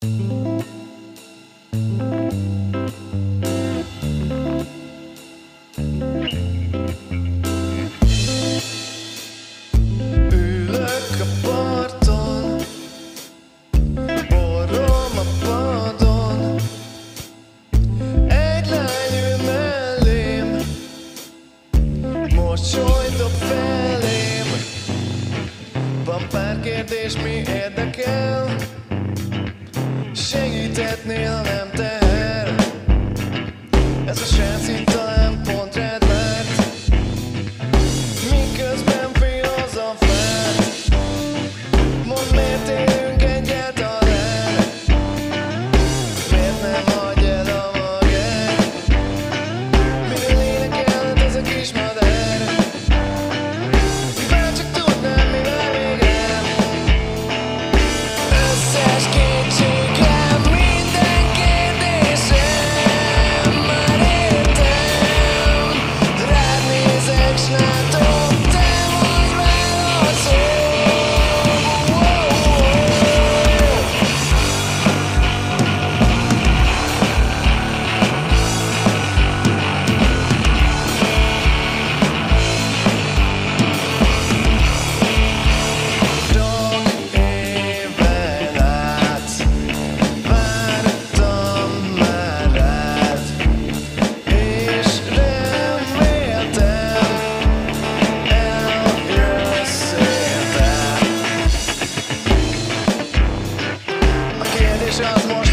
Ülök a parton, orrom a padon, egy lány ül mellém, mosolyt dob felém. Van pár kérdés, mi érdekel, segíthetnél, ha nem teher. Ez a srác itt talán pont rád várt, miközben filozofál. Mondd, miért élünk egyáltalán, miért nem hagyj el a magát, miről énekelhet ez a kis madár. Bárcsak tudnám, mi vár még rám, összes kétségem, minden kérdésem már értem. Rád nézek, s látom, te vagy válaszom. Sok éven át vártam már rád, és reméltem, eljössz értem. A kérdés az most,